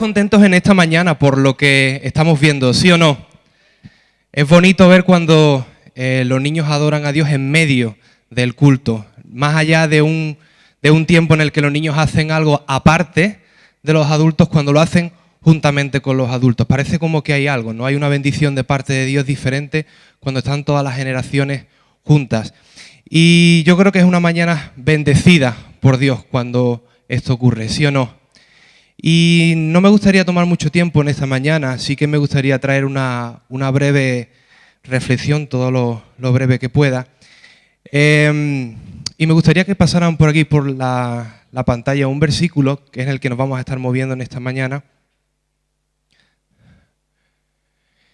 contentos en esta mañana por lo que estamos viendo, ¿sí o no? Es bonito ver cuando los niños adoran a Dios en medio del culto, más allá de un tiempo en el que los niños hacen algo aparte de los adultos, cuando lo hacen juntamente con los adultos. Parece como que hay algo, ¿no? Hay una bendición de parte de Dios diferente cuando están todas las generaciones juntas. Y yo creo que es una mañana bendecida por Dios cuando esto ocurre, ¿sí o no? Y no me gustaría tomar mucho tiempo en esta mañana, sí que me gustaría traer una breve reflexión, todo lo breve que pueda. Y me gustaría que pasaran por aquí, por la pantalla, un versículo, que es el que nos vamos a estar moviendo en esta mañana.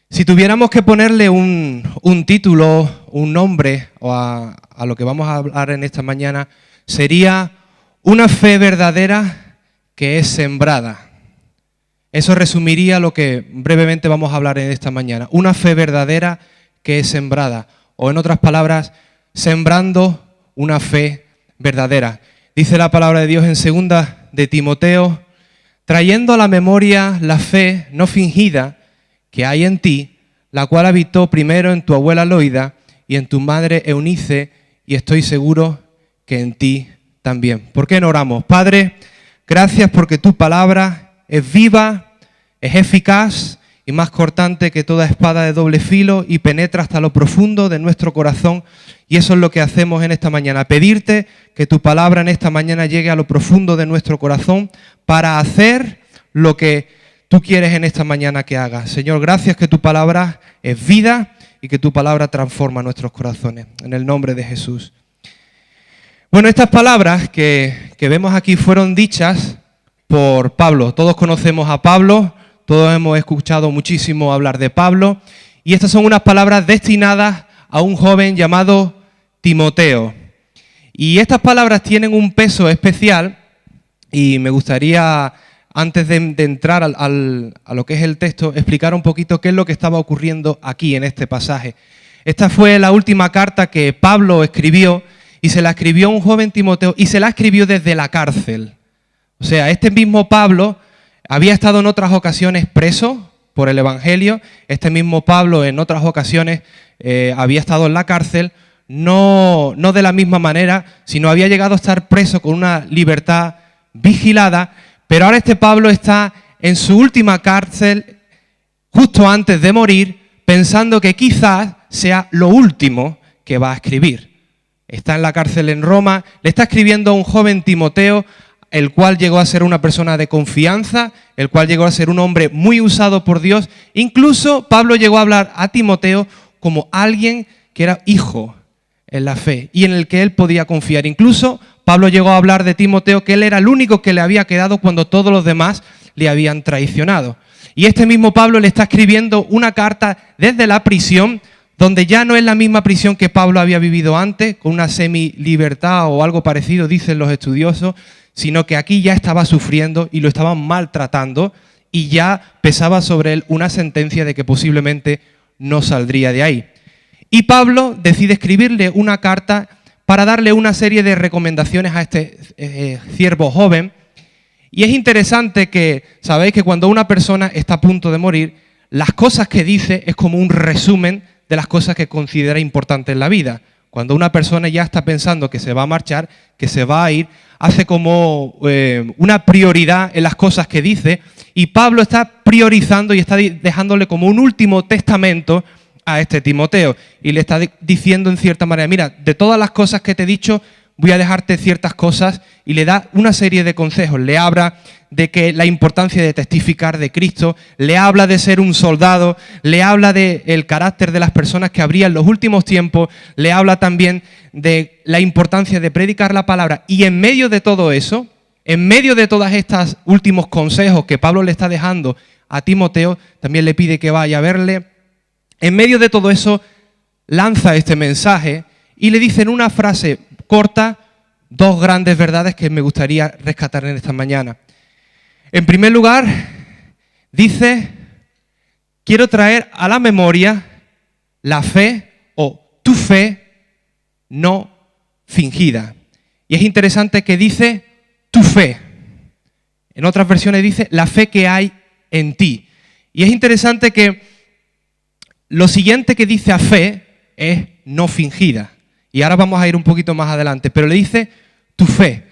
Si tuviéramos que ponerle un título, un nombre a lo que vamos a hablar en esta mañana, sería una fe verdadera que es sembrada. Eso resumiría lo que brevemente vamos a hablar en esta mañana. Una fe verdadera que es sembrada. O en otras palabras, sembrando una fe verdadera. Dice la palabra de Dios en 2 de Timoteo, trayendo a la memoria la fe no fingida que hay en ti, la cual habitó primero en tu abuela Loida y en tu madre Eunice, y estoy seguro que en ti también. ¿Por qué no oramos? Padre, gracias porque tu palabra es viva, es eficaz y más cortante que toda espada de doble filo y penetra hasta lo profundo de nuestro corazón. Y eso es lo que hacemos en esta mañana, pedirte que tu palabra en esta mañana llegue a lo profundo de nuestro corazón para hacer lo que tú quieres en esta mañana que hagas. Señor, gracias que tu palabra es vida y que tu palabra transforma nuestros corazones. En el nombre de Jesús. Bueno, estas palabras que vemos aquí fueron dichas por Pablo. Todos conocemos a Pablo, todos hemos escuchado muchísimo hablar de Pablo, y estas son unas palabras destinadas a un joven llamado Timoteo. Y estas palabras tienen un peso especial, y me gustaría, antes de entrar a lo que es el texto, explicar un poquito qué es lo que estaba ocurriendo aquí en este pasaje. Esta fue la última carta que Pablo escribió, y se la escribió a un joven Timoteo, y se la escribió desde la cárcel. O sea, este mismo Pablo había estado en otras ocasiones preso por el Evangelio. Este mismo Pablo en otras ocasiones había estado en la cárcel, no de la misma manera, sino había llegado a estar preso con una libertad vigilada. Pero ahora este Pablo está en su última cárcel, justo antes de morir, pensando que quizás sea lo último que va a escribir. Está en la cárcel en Roma, le está escribiendo a un joven Timoteo, el cual llegó a ser una persona de confianza, el cual llegó a ser un hombre muy usado por Dios. Incluso Pablo llegó a hablar a Timoteo como alguien que era hijo en la fe y en el que él podía confiar. Incluso Pablo llegó a hablar de Timoteo que él era el único que le había quedado cuando todos los demás le habían traicionado. Y este mismo Pablo le está escribiendo una carta desde la prisión, donde ya no es la misma prisión que Pablo había vivido antes, con una semi-libertad o algo parecido, dicen los estudiosos, sino que aquí ya estaba sufriendo y lo estaban maltratando y ya pesaba sobre él una sentencia de que posiblemente no saldría de ahí. Y Pablo decide escribirle una carta para darle una serie de recomendaciones a este siervo joven. Y es interesante que, sabéis que cuando una persona está a punto de morir, las cosas que dice es como un resumen de las cosas que considera importantes en la vida. Cuando una persona ya está pensando que se va a marchar, que se va a ir, hace como una prioridad en las cosas que dice, y Pablo está priorizando y está dejándole como un último testamento a este Timoteo, y le está diciendo en cierta manera, mira, de todas las cosas que te he dicho, voy a dejarte ciertas cosas, y le da una serie de consejos. Le habla de que la importancia de testificar de Cristo, le habla de ser un soldado, le habla del carácter de las personas que habría en los últimos tiempos, le habla también de la importancia de predicar la palabra. Y en medio de todo eso, en medio de todos estos últimos consejos que Pablo le está dejando a Timoteo, también le pide que vaya a verle. En medio de todo eso, lanza este mensaje y le dice en una frase corta dos grandes verdades que me gustaría rescatar en esta mañana. En primer lugar, dice, quiero traer a la memoria la fe o tu fe no fingida. Y es interesante que dice tu fe. En otras versiones dice la fe que hay en ti. Y es interesante que lo siguiente que dice a fe es no fingida. Y ahora vamos a ir un poquito más adelante, pero le dice tu fe.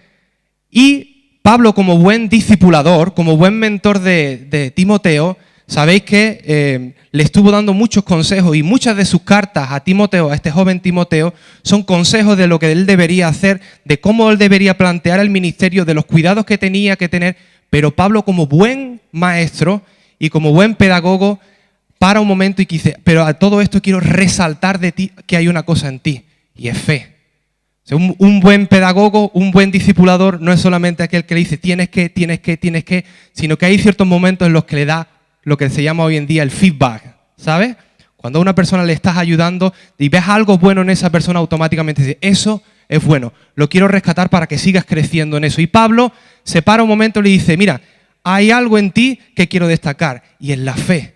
Y Pablo, como buen discipulador, como buen mentor de Timoteo, sabéis que le estuvo dando muchos consejos y muchas de sus cartas a Timoteo, a este joven Timoteo, son consejos de lo que él debería hacer, de cómo él debería plantear el ministerio, de los cuidados que tenía que tener. Pero Pablo, como buen maestro y como buen pedagogo, para un momento y dice, pero a todo esto quiero resaltar de ti que hay una cosa en ti, y es fe. O sea, un buen pedagogo, un buen discipulador, no es solamente aquel que le dice tienes que, sino que hay ciertos momentos en los que le da lo que se llama hoy en día el feedback, ¿sabes? Cuando a una persona le estás ayudando y ves algo bueno en esa persona, automáticamente dice, eso es bueno, lo quiero rescatar para que sigas creciendo en eso. Y Pablo se para un momento y le dice, mira, hay algo en ti que quiero destacar, y es la fe.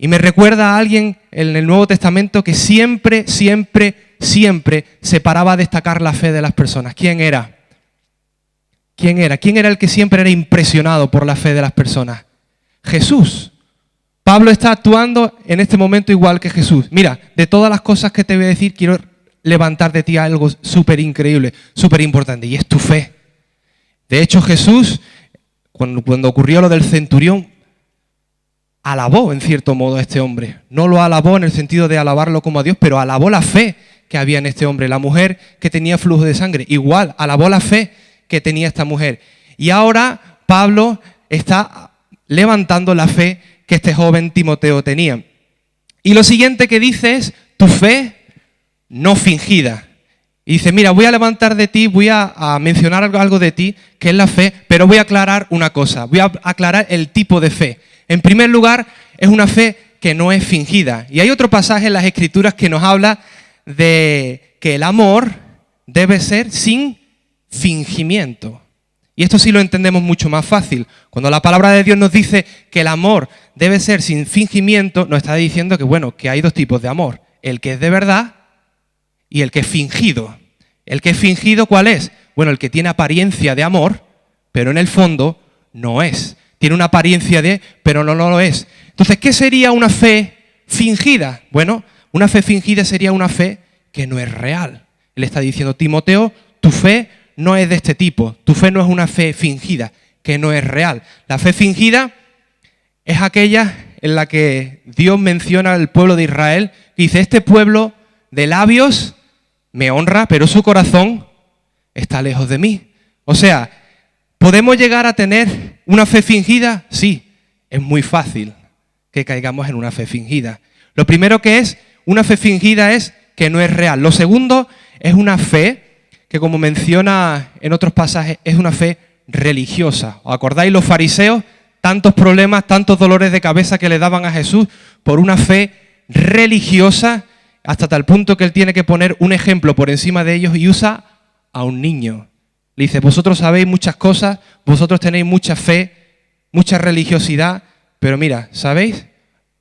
Y me recuerda a alguien en el Nuevo Testamento que siempre se paraba a destacar la fe de las personas. ¿Quién era? ¿Quién era? ¿Quién era el que siempre era impresionado por la fe de las personas? Jesús. Pablo está actuando en este momento igual que Jesús. Mira, de todas las cosas que te voy a decir, quiero levantar de ti algo súper increíble, súper importante, y es tu fe. De hecho, Jesús, cuando ocurrió lo del centurión, alabó en cierto modo a este hombre. No lo alabó en el sentido de alabarlo como a Dios, pero alabó la fe que había en este hombre. La mujer que tenía flujo de sangre, igual, alabó la fe que tenía esta mujer. Y ahora Pablo está levantando la fe que este joven Timoteo tenía. Y lo siguiente que dice es, tu fe no fingida. Y dice, mira, voy a levantar de ti, voy a mencionar algo de ti, que es la fe, pero voy a aclarar una cosa, voy a aclarar el tipo de fe. En primer lugar, es una fe que no es fingida. Y hay otro pasaje en las Escrituras que nos habla de que el amor debe ser sin fingimiento. Y esto sí lo entendemos mucho más fácil. Cuando la palabra de Dios nos dice que el amor debe ser sin fingimiento, nos está diciendo que, bueno, que hay dos tipos de amor. El que es de verdad y el que es fingido. ¿El que es fingido cuál es? Bueno, el que tiene apariencia de amor, pero en el fondo no es. Tiene una apariencia de, pero no lo es. Entonces, ¿qué sería una fe fingida? Bueno, una fe fingida sería una fe que no es real. Él está diciendo, Timoteo, tu fe no es de este tipo. Tu fe no es una fe fingida, que no es real. La fe fingida es aquella en la que Dios menciona al pueblo de Israel, y dice, este pueblo de labios me honra, pero su corazón está lejos de mí. O sea, ¿podemos llegar a tener una fe fingida? Sí, es muy fácil que caigamos en una fe fingida. Lo primero que es, una fe fingida es que no es real. Lo segundo es una fe que, como menciona en otros pasajes, es una fe religiosa. ¿Os acordáis los fariseos? Tantos problemas, tantos dolores de cabeza que le daban a Jesús por una fe religiosa, hasta tal punto que él tiene que poner un ejemplo por encima de ellos y usa a un niño. Le dice, vosotros sabéis muchas cosas, vosotros tenéis mucha fe, mucha religiosidad, pero mira, ¿sabéis?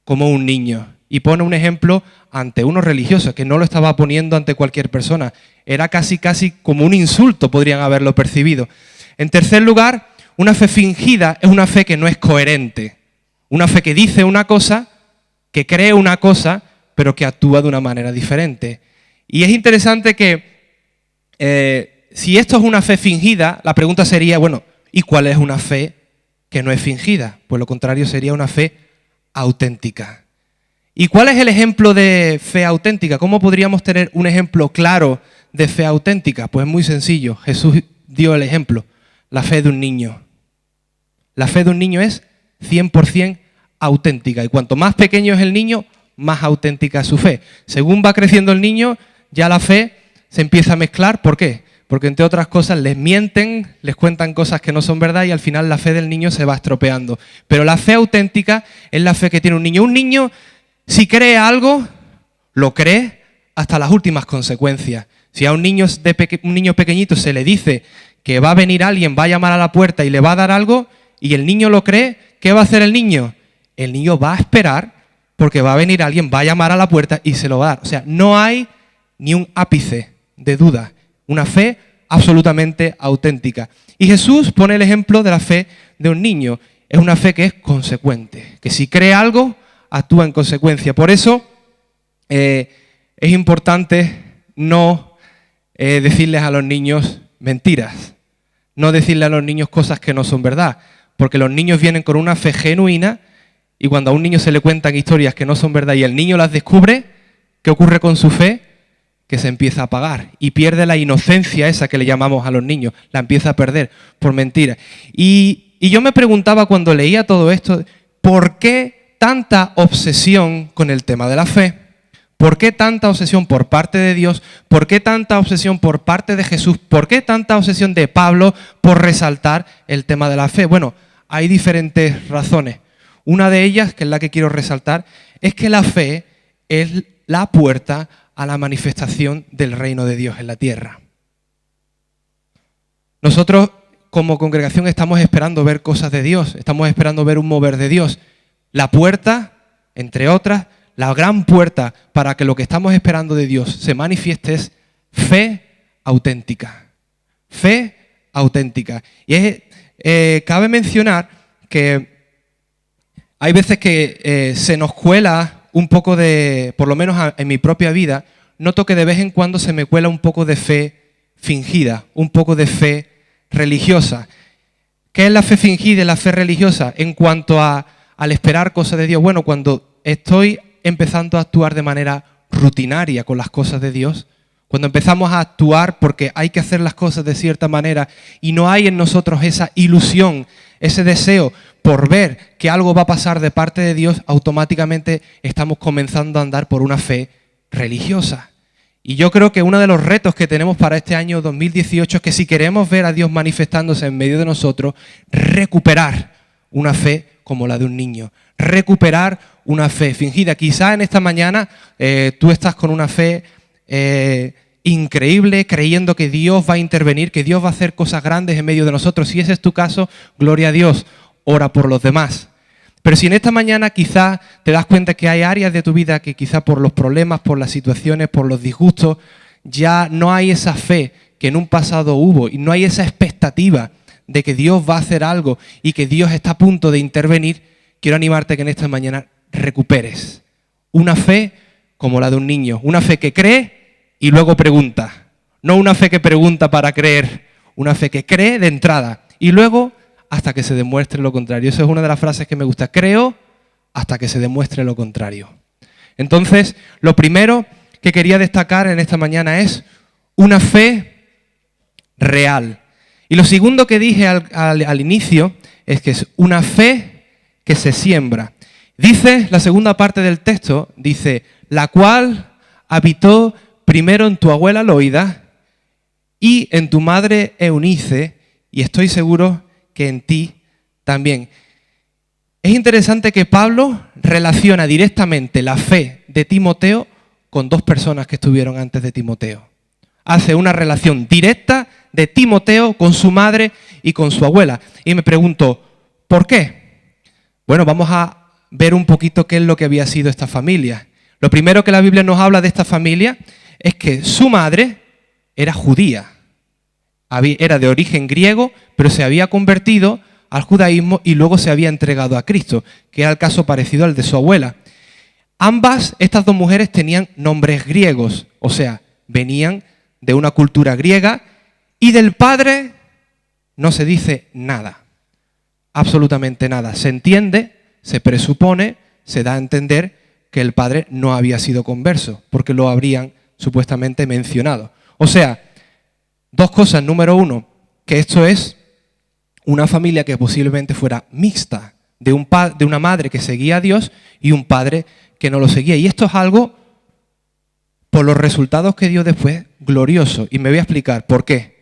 Como un niño. Y pone un ejemplo ante unos religiosos, que no lo estaba poniendo ante cualquier persona. Era casi como un insulto, podrían haberlo percibido. En tercer lugar, una fe fingida es una fe que no es coherente. Una fe que dice una cosa, que cree una cosa, pero que actúa de una manera diferente. Y es interesante que si esto es una fe fingida, la pregunta sería, bueno, ¿y cuál es una fe que no es fingida? Pues lo contrario sería una fe auténtica. ¿Y cuál es el ejemplo de fe auténtica? ¿Cómo podríamos tener un ejemplo claro de fe auténtica? Pues muy sencillo. Jesús dio el ejemplo. La fe de un niño. La fe de un niño es 100% auténtica. Y cuanto más pequeño es el niño, más auténtica es su fe. Según va creciendo el niño, ya la fe se empieza a mezclar. ¿Por qué? Porque entre otras cosas les mienten, les cuentan cosas que no son verdad y al final la fe del niño se va estropeando. Pero la fe auténtica es la fe que tiene un niño. Un niño, si cree algo, lo cree hasta las últimas consecuencias. Si a un niño pequeñito se le dice que va a venir alguien, va a llamar a la puerta y le va a dar algo, y el niño lo cree, ¿qué va a hacer el niño? El niño va a esperar porque va a venir alguien, va a llamar a la puerta y se lo va a dar. O sea, no hay ni un ápice de duda. Una fe absolutamente auténtica. Y Jesús pone el ejemplo de la fe de un niño. es una fe que es consecuente, que si cree algo, actúa en consecuencia. Por eso es importante no decirles a los niños mentiras, no decirle a los niños cosas que no son verdad, porque los niños vienen con una fe genuina y cuando a un niño se le cuentan historias que no son verdad y el niño las descubre, ¿qué ocurre con su fe? Que se empieza a apagar y pierde la inocencia esa que le llamamos a los niños, la empieza a perder por mentiras. Y yo me preguntaba cuando leía todo esto, ¿por qué tanta obsesión con el tema de la fe? ¿Por qué tanta obsesión por parte de Dios? ¿Por qué tanta obsesión por parte de Jesús? ¿Por qué tanta obsesión de Pablo por resaltar el tema de la fe? Bueno, hay diferentes razones. Una de ellas, que es la que quiero resaltar, es que la fe es la puerta a la manifestación del reino de Dios en la tierra. Nosotros, como congregación, estamos esperando ver cosas de Dios, estamos esperando ver un mover de Dios. La puerta, entre otras, la gran puerta para que lo que estamos esperando de Dios se manifieste es fe auténtica. Fe auténtica. Y cabe mencionar que hay veces que se nos cuela un poco de, por lo menos en mi propia vida, noto que de vez en cuando se me cuela un poco de fe fingida, un poco de fe religiosa. ¿Qué es la fe fingida y la fe religiosa? En cuanto al esperar cosas de Dios. Bueno, cuando estoy empezando a actuar de manera rutinaria con las cosas de Dios, cuando empezamos a actuar porque hay que hacer las cosas de cierta manera y no hay en nosotros esa ilusión, ese deseo por ver que algo va a pasar de parte de Dios, automáticamente estamos comenzando a andar por una fe religiosa. Y yo creo que uno de los retos que tenemos para este año 2018 es que si queremos ver a Dios manifestándose en medio de nosotros, recuperar una fe como la de un niño, recuperar una fe fingida. Quizá en esta mañana tú estás con una fe increíble, creyendo que Dios va a intervenir, que Dios va a hacer cosas grandes en medio de nosotros. Si ese es tu caso, gloria a Dios, ora por los demás. Pero si en esta mañana quizá te das cuenta que hay áreas de tu vida que quizá por los problemas, por las situaciones, por los disgustos, ya no hay esa fe que en un pasado hubo y no hay esa expectativa de que Dios va a hacer algo y que Dios está a punto de intervenir, quiero animarte que en esta mañana recuperes una fe como la de un niño, una fe que cree y luego pregunta, no una fe que pregunta para creer, una fe que cree de entrada y luego hasta que se demuestre lo contrario. Esa es una de las frases que me gusta, creo hasta que se demuestre lo contrario. Entonces, lo primero que quería destacar en esta mañana es una fe real. Y lo segundo que dije al inicio es que es una fe que se siembra. Dice, la segunda parte del texto, dice, la cual habitó primero en tu abuela Loida y en tu madre Eunice, y estoy seguro que en ti también. Es interesante que Pablo relaciona directamente la fe de Timoteo con dos personas que estuvieron antes de Timoteo. Hace una relación directa de Timoteo con su madre y con su abuela. Y me pregunto, ¿por qué? Bueno, vamos a ver un poquito qué es lo que había sido esta familia. Lo primero que la Biblia nos habla de esta familia es que su madre era judía. Era de origen griego, pero se había convertido al judaísmo y luego se había entregado a Cristo, que era el caso parecido al de su abuela. Estas dos mujeres tenían nombres griegos, o sea, venían de una cultura griega y del padre no se dice nada, absolutamente nada. Se entiende, se presupone, se da a entender que el padre no había sido converso, porque lo habrían supuestamente mencionado. O sea, dos cosas. Número uno, que esto es una familia que posiblemente fuera mixta, de una madre que seguía a Dios y un padre que no lo seguía. Y esto es algo, por los resultados que dio después, glorioso. Y me voy a explicar por qué.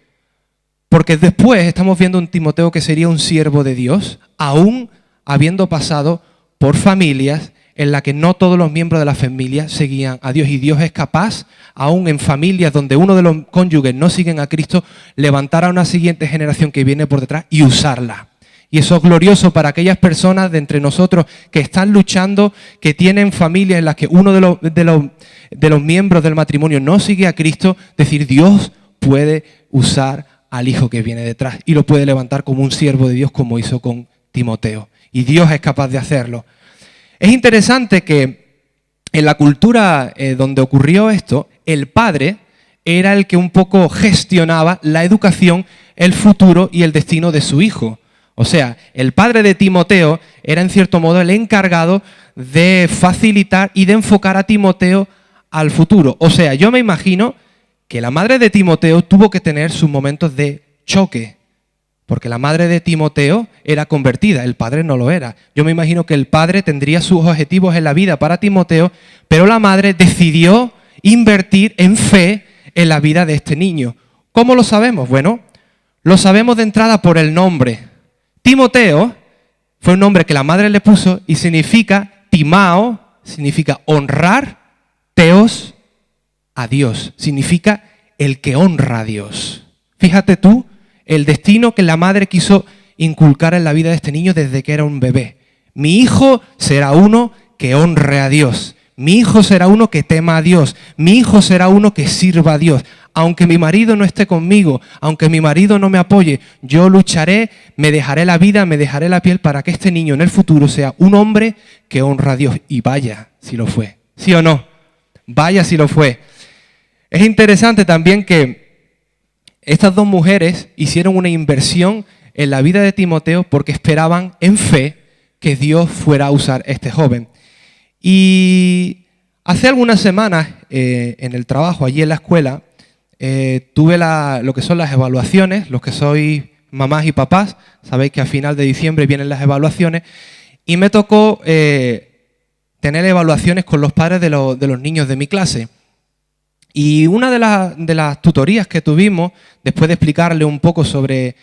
Porque después estamos viendo un Timoteo que sería un siervo de Dios, aún habiendo pasado por familias en la que no todos los miembros de la familia seguían a Dios. Y Dios es capaz, aún en familias donde uno de los cónyuges no siguen a Cristo, levantar a una siguiente generación que viene por detrás y usarla. Y eso es glorioso para aquellas personas de entre nosotros que están luchando, que tienen familias en las que uno de los miembros del matrimonio no sigue a Cristo. Decir, Dios puede usar al hijo que viene detrás y lo puede levantar como un siervo de Dios como hizo con Timoteo. y Dios es capaz de hacerlo. Es interesante que en la cultura donde ocurrió esto, el padre era el que un poco gestionaba la educación, el futuro y el destino de su hijo. O sea, el padre de Timoteo era en cierto modo el encargado de facilitar y de enfocar a Timoteo al futuro. O sea, yo me imagino que la madre de Timoteo tuvo que tener sus momentos de choque, porque la madre de Timoteo era convertida, el padre no lo era. Yo me imagino que el padre tendría sus objetivos en la vida para Timoteo, pero la madre decidió invertir en fe en la vida de este niño. ¿Cómo lo sabemos? Bueno, lo sabemos de entrada por el nombre. Timoteo fue un nombre que la madre le puso y significa, timao, significa honrar, teos, a Dios. Significa el que honra a Dios. Fíjate tú el destino que la madre quiso inculcar en la vida de este niño desde que era un bebé. Mi hijo será uno que honre a Dios. Mi hijo será uno que tema a Dios. Mi hijo será uno que sirva a Dios. Aunque mi marido no esté conmigo, aunque mi marido no me apoye, yo lucharé, me dejaré la vida, me dejaré la piel para que este niño en el futuro sea un hombre que honra a Dios. Y vaya si lo fue. ¿Sí o no? Vaya si lo fue. Es interesante también que estas dos mujeres hicieron una inversión en la vida de Timoteo porque esperaban en fe que Dios fuera a usar a este joven. Y hace algunas semanas en el trabajo, allí en la escuela, tuve lo que son las evaluaciones. Los que sois mamás y papás, sabéis que a final de diciembre vienen las evaluaciones, y me tocó tener evaluaciones con los padres de los niños de mi clase. Y una de las tutorías que tuvimos, después de explicarle un poco sobre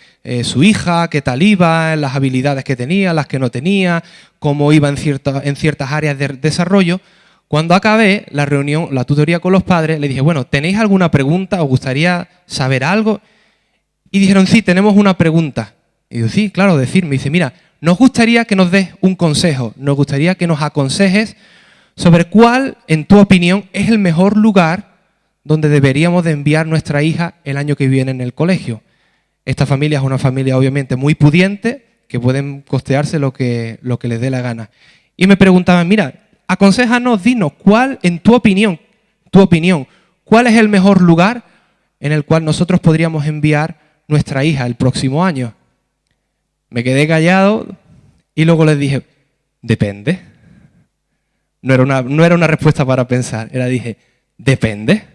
su hija, qué tal iba, las habilidades que tenía, las que no tenía, cómo iba en ciertas áreas de desarrollo, cuando acabé la reunión, la tutoría con los padres, le dije, bueno, ¿tenéis alguna pregunta? ¿Os gustaría saber algo? Y dijeron, sí, tenemos una pregunta. Y yo, sí, claro, decirme. Y dice, mira, nos gustaría que nos des un consejo, nos gustaría que nos aconsejes sobre cuál, en tu opinión, es el mejor lugar donde deberíamos de enviar nuestra hija el año que viene en el colegio. Esta familia es una familia obviamente muy pudiente, que pueden costearse lo que les dé la gana. Y me preguntaban, mira, aconséjanos, dinos, ¿cuál, en tu opinión, cuál es el mejor lugar en el cual nosotros podríamos enviar nuestra hija el próximo año? Me quedé callado y luego les dije, depende. No era una respuesta para pensar, dije, depende.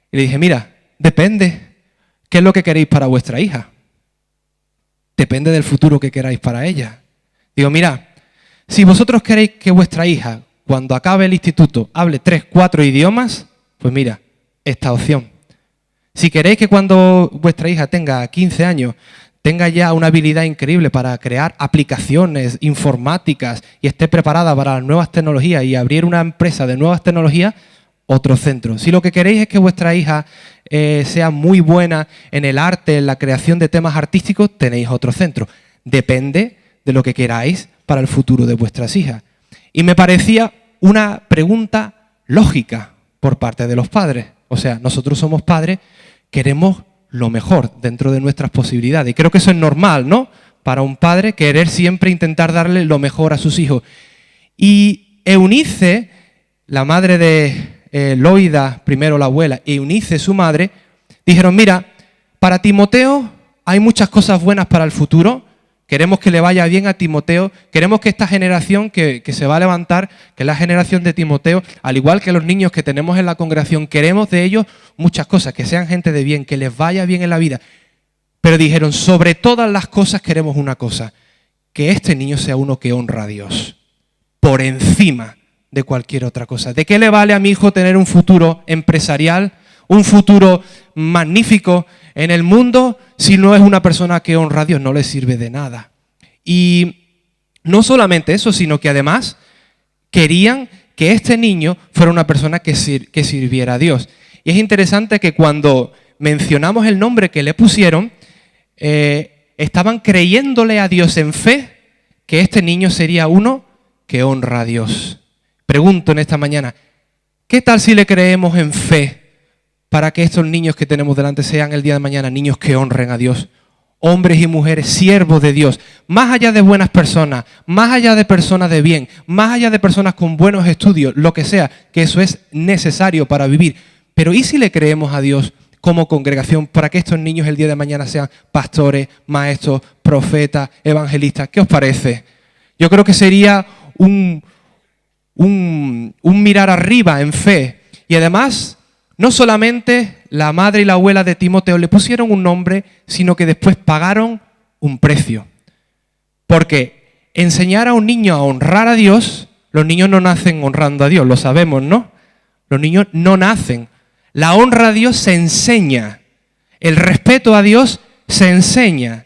Y le dije, mira, depende. ¿Qué es lo que queréis para vuestra hija? Depende del futuro que queráis para ella. Digo, mira, si vosotros queréis que vuestra hija, cuando acabe el instituto, hable 3, 4 idiomas, pues mira, esta opción. Si queréis que cuando vuestra hija tenga 15 años, tenga ya una habilidad increíble para crear aplicaciones informáticas y esté preparada para las nuevas tecnologías y abrir una empresa de nuevas tecnologías, otro centro. Si lo que queréis es que vuestra hija sea muy buena en el arte, en la creación de temas artísticos, tenéis otro centro. Depende de lo que queráis para el futuro de vuestras hijas. Y me parecía una pregunta lógica por parte de los padres. O sea, nosotros somos padres, queremos lo mejor dentro de nuestras posibilidades. Y creo que eso es normal, ¿no? Para un padre querer siempre intentar darle lo mejor a sus hijos. Y Eunice, la madre de Loida, primero la abuela, y Eunice, su madre, dijeron, mira, para Timoteo hay muchas cosas buenas para el futuro, queremos que le vaya bien a Timoteo, queremos que esta generación que se va a levantar, que es la generación de Timoteo, al igual que los niños que tenemos en la congregación, queremos de ellos muchas cosas, que sean gente de bien, que les vaya bien en la vida. Pero dijeron, sobre todas las cosas queremos una cosa, que este niño sea uno que honra a Dios, por encima de cualquier otra cosa. ¿De qué le vale a mi hijo tener un futuro empresarial, un futuro magnífico en el mundo si no es una persona que honra a Dios? No le sirve de nada. Y no solamente eso, sino que además querían que este niño fuera una persona que sirviera a Dios. Y es interesante que cuando mencionamos el nombre que le pusieron, estaban creyéndole a Dios en fe que este niño sería uno que honra a Dios. Pregunto en esta mañana, ¿qué tal si le creemos en fe para que estos niños que tenemos delante sean el día de mañana niños que honren a Dios? hombres y mujeres, siervos de Dios, más allá de buenas personas, más allá de personas de bien, más allá de personas con buenos estudios, lo que sea, que eso es necesario para vivir. Pero ¿y si le creemos a Dios como congregación para que estos niños el día de mañana sean pastores, maestros, profetas, evangelistas? ¿Qué os parece? Yo creo que sería un mirar arriba en fe. Y además, no solamente la madre y la abuela de Timoteo le pusieron un nombre, sino que después pagaron un precio. Porque enseñar a un niño a honrar a Dios, los niños no nacen honrando a Dios, lo sabemos, ¿no? Los niños no nacen. La honra a Dios se enseña. El respeto a Dios se enseña.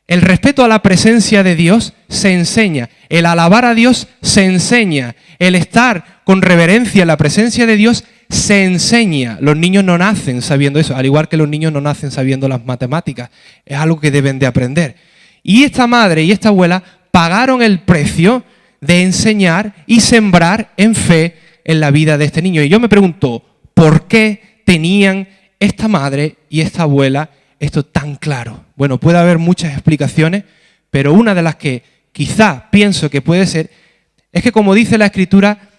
El respeto a la presencia de Dios se enseña. El alabar a Dios se enseña. El estar con reverencia en la presencia de Dios se enseña. Los niños no nacen sabiendo eso, al igual que los niños no nacen sabiendo las matemáticas. Es algo que deben de aprender. Y esta madre y esta abuela pagaron el precio de enseñar y sembrar en fe en la vida de este niño. Y yo me pregunto, ¿por qué tenían esta madre y esta abuela esto tan claro? Bueno, puede haber muchas explicaciones, pero una de las que quizá pienso que puede ser es que, como dice la Escritura,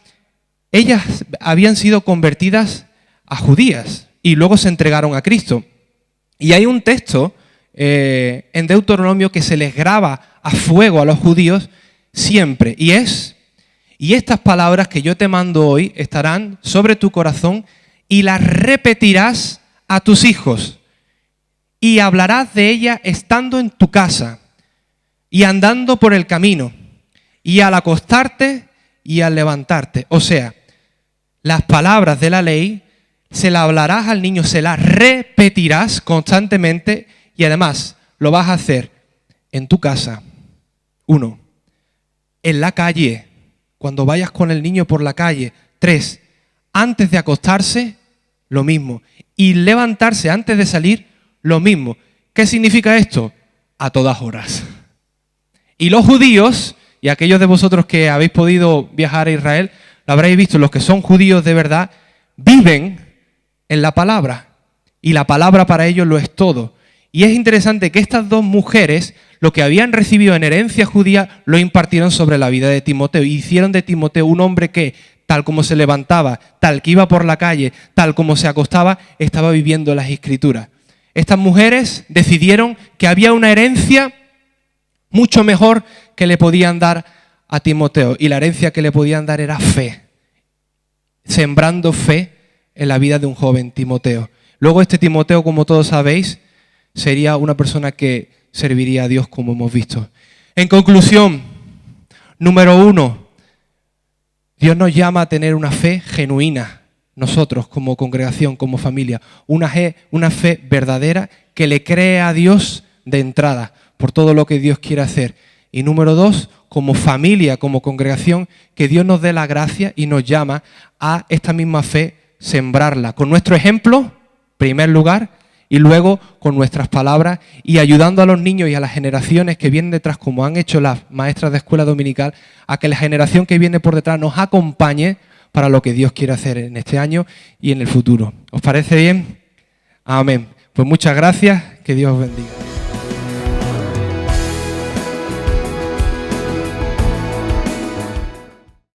ellas habían sido convertidas a judías y luego se entregaron a Cristo. Y hay un texto en Deuteronomio que se les graba a fuego a los judíos siempre, y estas palabras que yo te mando hoy estarán sobre tu corazón y las repetirás a tus hijos, y hablarás de ella estando en tu casa y andando por el camino, y al acostarte y al levantarte. O sea, las palabras de la ley se las hablarás al niño, se las repetirás constantemente, y además lo vas a hacer en tu casa. 1. En la calle, cuando vayas con el niño por la calle. 3. Antes de acostarse, lo mismo. Y levantarse antes de salir, lo mismo. ¿Qué significa esto? A todas horas. Y los judíos, y aquellos de vosotros que habéis podido viajar a Israel, lo habréis visto, los que son judíos de verdad, viven en la palabra. Y la palabra para ellos lo es todo. Y es interesante que estas dos mujeres, lo que habían recibido en herencia judía, lo impartieron sobre la vida de Timoteo. Y hicieron de Timoteo un hombre que, tal como se levantaba, tal que iba por la calle, tal como se acostaba, estaba viviendo las Escrituras. Estas mujeres decidieron que había una herencia mucho mejor que le podían dar a Timoteo. Y la herencia que le podían dar era fe. Sembrando fe en la vida de un joven Timoteo. Luego este Timoteo, como todos sabéis, sería una persona que serviría a Dios, como hemos visto. En conclusión, número 1, Dios nos llama a tener una fe genuina, nosotros como congregación, como familia, una fe verdadera que le cree a Dios de entrada por todo lo que Dios quiere hacer. Y número 2, como familia, como congregación, que Dios nos dé la gracia y nos llama a esta misma fe sembrarla con nuestro ejemplo, en primer lugar, y luego con nuestras palabras, y ayudando a los niños y a las generaciones que vienen detrás, como han hecho las maestras de escuela dominical, a que la generación que viene por detrás nos acompañe para lo que Dios quiere hacer en este año y en el futuro. ¿Os parece bien? Amén. Pues muchas gracias, que Dios os bendiga.